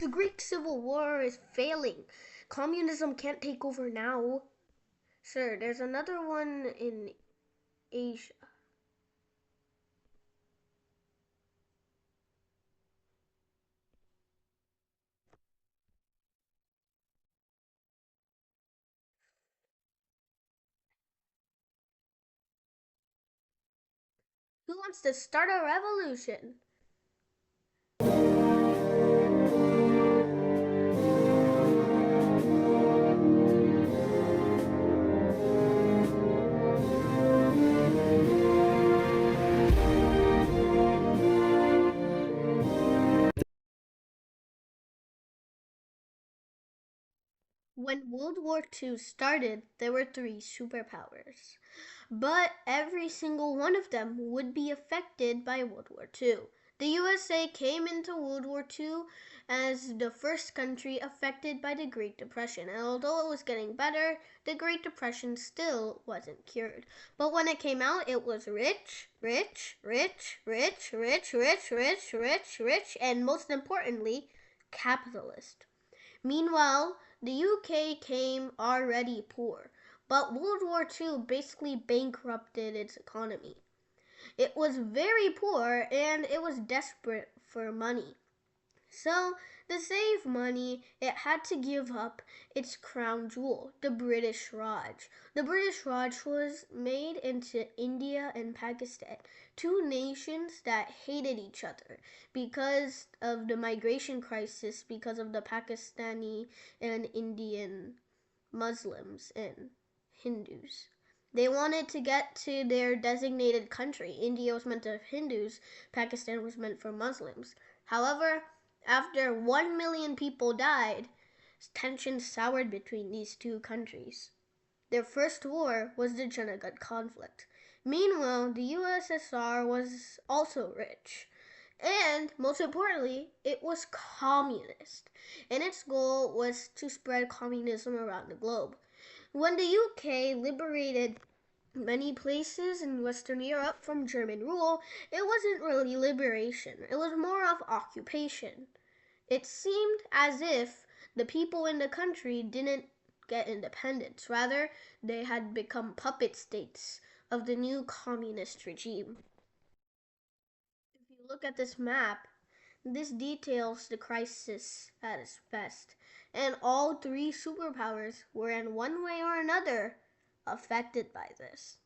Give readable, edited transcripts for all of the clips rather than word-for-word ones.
The Greek Civil War is failing. Communism can't take over now. Sir, there's another one in Asia. Who wants to start a revolution? When World War II started, there were three superpowers. But every single one of them would be affected by World War II. The USA came into World War II as the first country affected by the Great Depression. And although it was getting better, the Great Depression still wasn't cured. But when it came out, it was rich, rich, rich, rich, rich, rich, rich, rich, rich, and most importantly, capitalist. Meanwhile, the UK came already poor, but World War II basically bankrupted its economy. It was very poor and it was desperate for money. So, to save money, it had to give up its crown jewel, the British Raj. The British Raj was made into India and Pakistan, two nations that hated each other because of the migration crisis, because of the Pakistani and Indian Muslims and Hindus. They wanted to get to their designated country. India was meant to have Hindus, Pakistan was meant for Muslims. However, after 1 million people died, tensions soured between these two countries. Their first war was the Junagad conflict. Meanwhile, the USSR was also rich. And most importantly, it was communist. And its goal was to spread communism around the globe. When the UK liberated many places in Western Europe from German rule, it wasn't really liberation, it was more of occupation. It seemed as if the people in the country didn't get independence. Rather, they had become puppet states of the new communist regime. If you look at this map, this details the crisis at its best, and all three superpowers were in one way or another affected by this.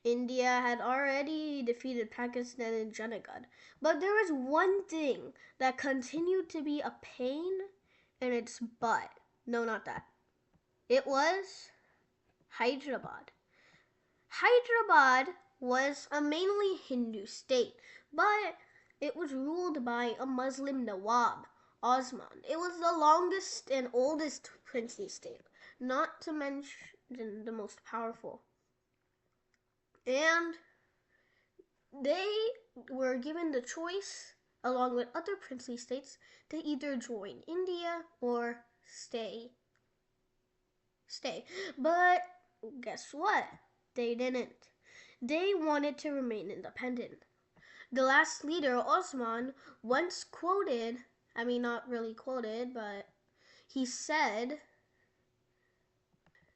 India had already defeated Pakistan in Junagad, but there was one thing that continued to be a pain in its butt. No, not that. It was Hyderabad. Hyderabad was a mainly Hindu state, but it was ruled by a Muslim Nawab, Osman. It was the longest and oldest princely state, not to mention the most powerful. And they were given the choice, along with other princely states, to either join India or stay. But guess what? They didn't. They wanted to remain independent. The last leader, Osman, once quoted, not really quoted, but he said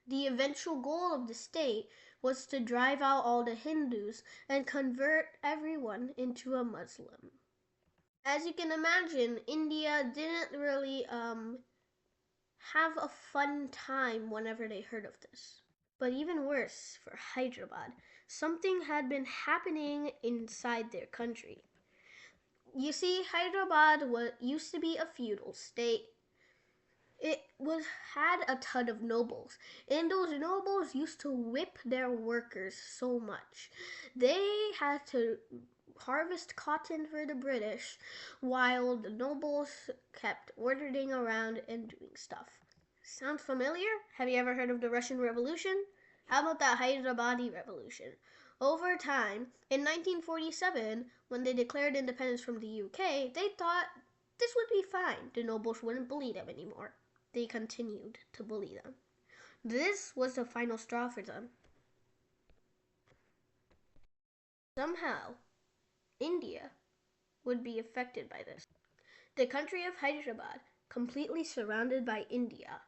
the eventual goal of the state was to drive out all the Hindus and convert everyone into a Muslim. As you can imagine, India didn't really have a fun time whenever they heard of this. But even worse for Hyderabad, something had been happening inside their country. You see, Hyderabad used to be a feudal state. It had a ton of nobles, and those nobles used to whip their workers so much. They had to harvest cotton for the British while the nobles kept ordering around and doing stuff. Sound familiar? Have you ever heard of the Russian Revolution? How about the Hyderabadi Revolution? Over time, in 1947, when they declared independence from the UK, they thought this would be fine. The nobles wouldn't bully them anymore. They continued to bully them. This was the final straw for them. Somehow, India would be affected by this. The country of Hyderabad, completely surrounded by India,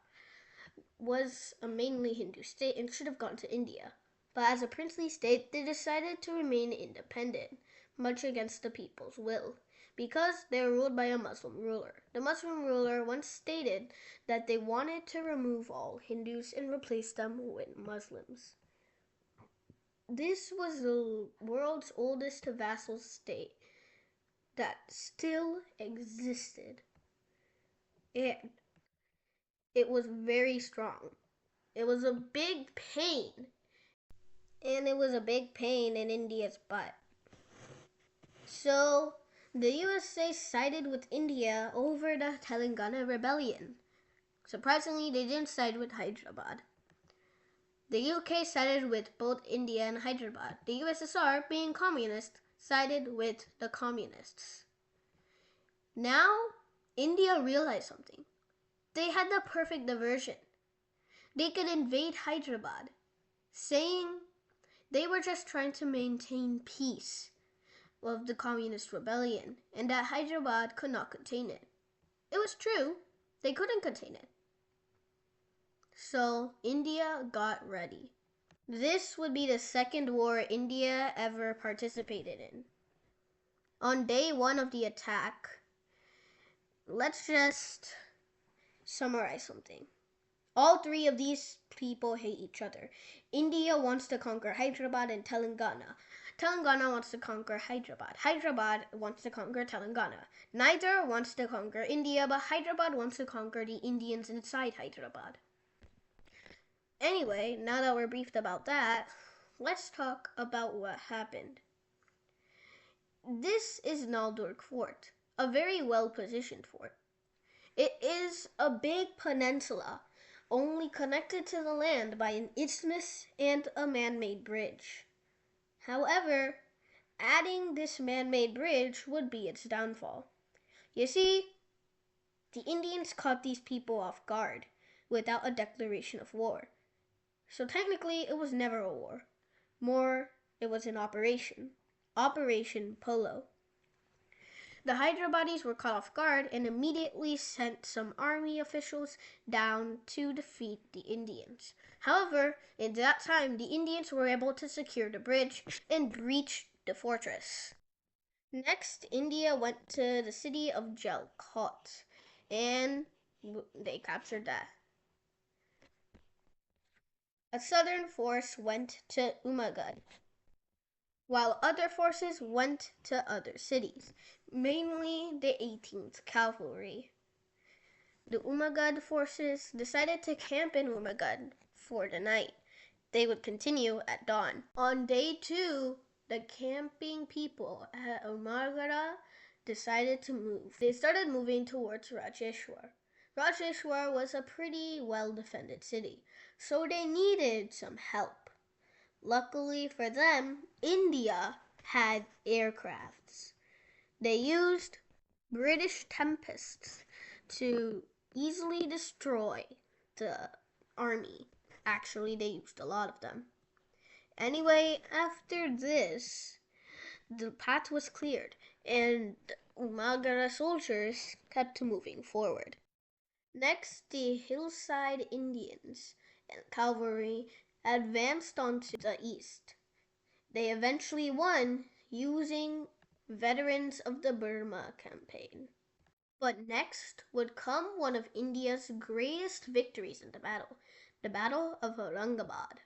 was a mainly Hindu state and should have gone to India. But as a princely state, they decided to remain independent, much against the people's will, because they were ruled by a Muslim ruler. The Muslim ruler once stated that they wanted to remove all Hindus and replace them with Muslims. This was the world's oldest vassal state that still existed. And it was very strong. It was a big pain. And it was a big pain in India's butt. So the USA sided with India over the Telangana rebellion. Surprisingly, they didn't side with Hyderabad. The UK sided with both India and Hyderabad. The USSR, being communist, sided with the communists. Now, India realized something. They had the perfect diversion. They could invade Hyderabad, saying they were just trying to maintain peace of the communist rebellion and that Hyderabad could not contain it. It was true, they couldn't contain it. So India got ready. This would be the second war India ever participated in. On day one of the attack, let's just summarize something. All three of these people hate each other. India wants to conquer Hyderabad and Telangana. Telangana wants to conquer Hyderabad. Hyderabad wants to conquer Telangana. Neither wants to conquer India, but Hyderabad wants to conquer the Indians inside Hyderabad. Anyway, now that we're briefed about that, let's talk about what happened. This is Naldur Fort, a very well-positioned fort. It is a big peninsula, only connected to the land by an isthmus and a man-made bridge. However, adding this man-made bridge would be its downfall. You see, the Indians caught these people off guard without a declaration of war. So technically, it was never a war. More, it was an operation. Operation Polo. The Hyderabadis were caught off guard and immediately sent some army officials down to defeat the Indians. However, in that time, the Indians were able to secure the bridge and breach the fortress. Next, India went to the city of Jalkot and they captured that. A southern force went to Umagad, while other forces went to other cities, mainly the 18th Cavalry. The Umagad forces decided to camp in Umagad for the night. They would continue at dawn. On day 2, the camping people at Umagara decided to move. They started moving towards Rajeshwar. Rajeshwar was a pretty well-defended city, so they needed some help. Luckily for them, India had aircrafts. They used British Tempests to easily destroy the army. Actually, they used a lot of them. Anyway, after this, the path was cleared and Umagara soldiers kept moving forward. Next, the hillside Indians and cavalry advanced onto the east. They eventually won using veterans of the Burma campaign. But next would come one of India's greatest victories in the Battle of Aurangabad.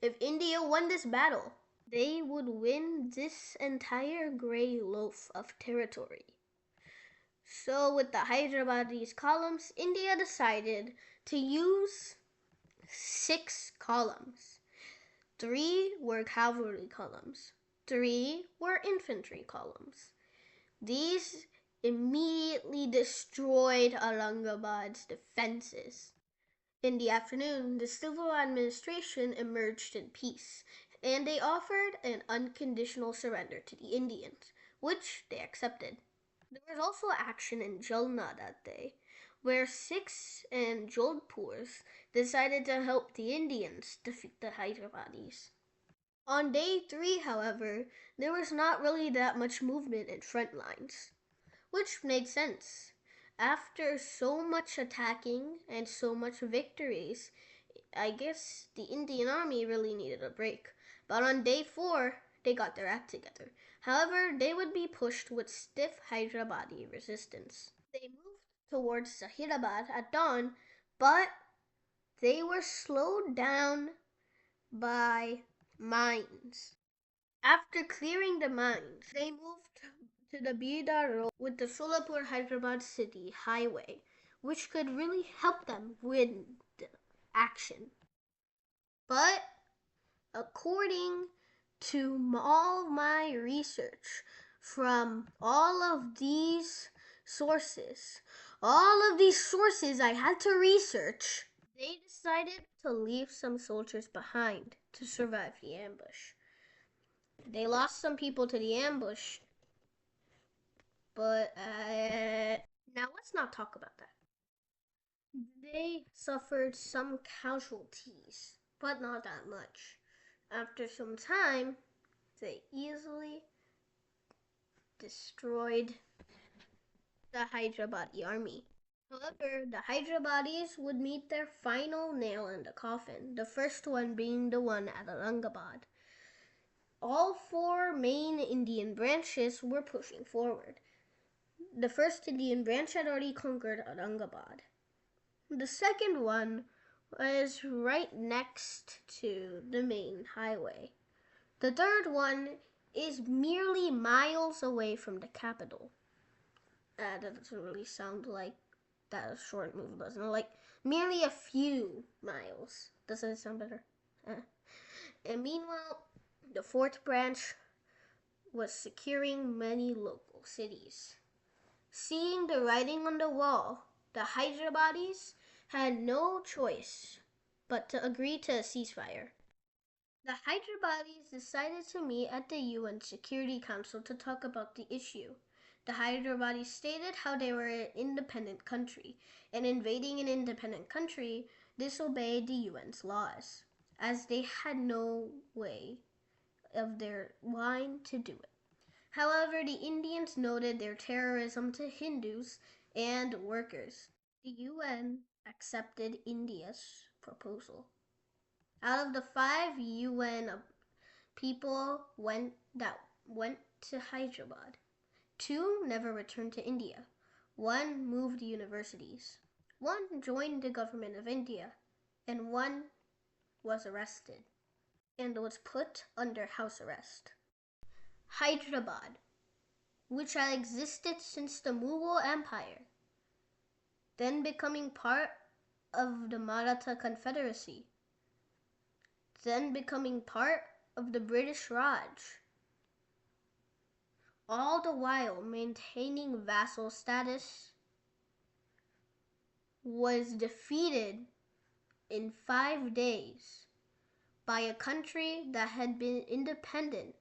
If India won this battle, they would win this entire grey loaf of territory. So with the Hyderabadis columns, India decided to use 6 columns. 3 were cavalry columns. 3 were infantry columns. These immediately destroyed Aurangabad's defenses. In the afternoon, the civil administration emerged in peace, and they offered an unconditional surrender to the Indians, which they accepted. There was also action in Jalna that day, where Sikhs and Jodhpurs decided to help the Indians defeat the Hyderabadis. On day 3, however, there was not really that much movement in front lines, which made sense. After so much attacking and so much victories, I guess the Indian army really needed a break. But on day 4, they got their act together. However, they would be pushed with stiff Hyderabadi resistance. They moved towards Hyderabad at dawn, but they were slowed down by mines. After clearing the mines, they moved to the Bidar road with the Solapur Hyderabad city highway, which could really help them win the action. But according to all my research from all of these sources I had to research, they decided to leave some soldiers behind to survive the ambush. They lost some people to the ambush, but now let's not talk about that. They suffered some casualties, but not that much. After some time, they easily destroyed the Hyderabadi army. However, the Hyderabadis would meet their final nail in the coffin, the first one being the one at Aurangabad. All 4 main Indian branches were pushing forward. The first Indian branch had already conquered Aurangabad. The second one was right next to the main highway. The third one is merely miles away from the capital. That doesn't really sound like that a short move, doesn't it? Like merely a few miles. Doesn't it sound better? And meanwhile, the fourth branch was securing many local cities. Seeing the writing on the wall, the Hyderabadis had no choice but to agree to a ceasefire. The Hyderabadis decided to meet at the UN Security Council to talk about the issue. The Hyderabadis stated how they were an independent country, and invading an independent country disobeyed the UN's laws, as they had no way of their line to do it. However, the Indians noted their terrorism to Hindus and workers. The UN accepted India's proposal. Out of the 5 UN people that went to Hyderabad, 2 never returned to India. 1 moved universities. 1 joined the government of India, and 1 was arrested and was put under house arrest. Hyderabad, which had existed since the Mughal Empire, then becoming part of the Maratha Confederacy, then becoming part of the British Raj, all the while maintaining vassal status, was defeated in 5 days by a country that had been independent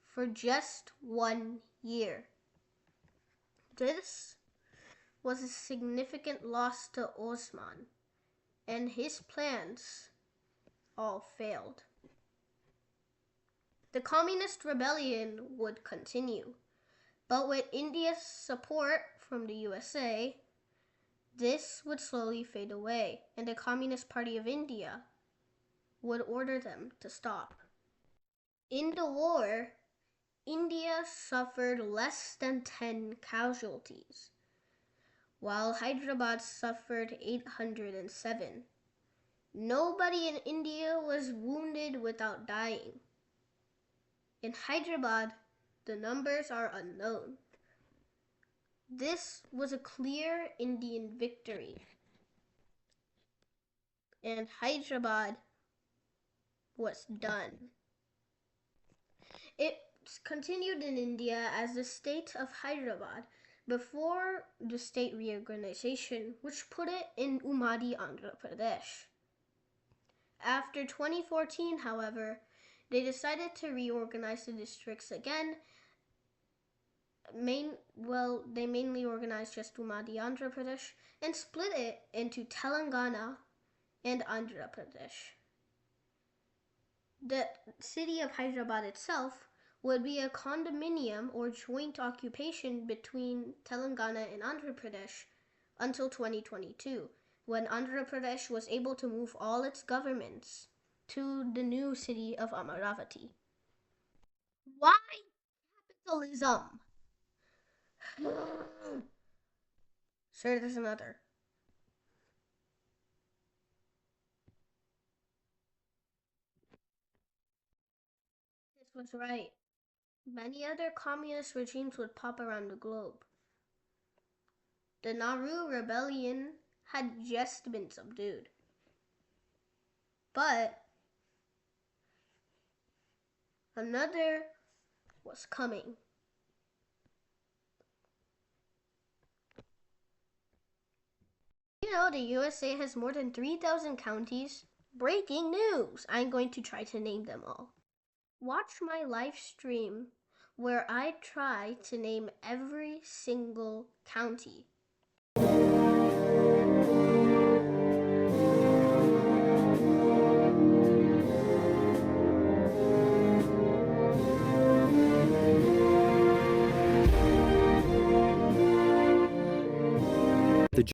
for just 1 year. This was a significant loss to Osman, and his plans all failed. The communist rebellion would continue, but with India's support from the USA, this would slowly fade away, and the Communist Party of India would order them to stop. In the war, India suffered less than 10 casualties, while Hyderabad suffered 807. Nobody in India was wounded without dying. In Hyderabad, the numbers are unknown. This was a clear Indian victory, and Hyderabad was done. It continued in India as the state of Hyderabad before the state reorganization, which put it in Ummadi Andhra Pradesh. After 2014, however, they decided to reorganize the districts again. They mainly organized just Ummadi Andhra Pradesh and split it into Telangana and Andhra Pradesh. The city of Hyderabad itself would be a condominium or joint occupation between Telangana and Andhra Pradesh, until 2022, when Andhra Pradesh was able to move all its governments to the new city of Amaravati. Why capitalism? Sure, there's another. This was right. Many other communist regimes would pop around the globe. The Nauru rebellion had just been subdued. But another was coming. You know, the USA has more than 3,000 counties. Breaking news! I'm going to try to name them all. Watch my live stream where I try to name every single county.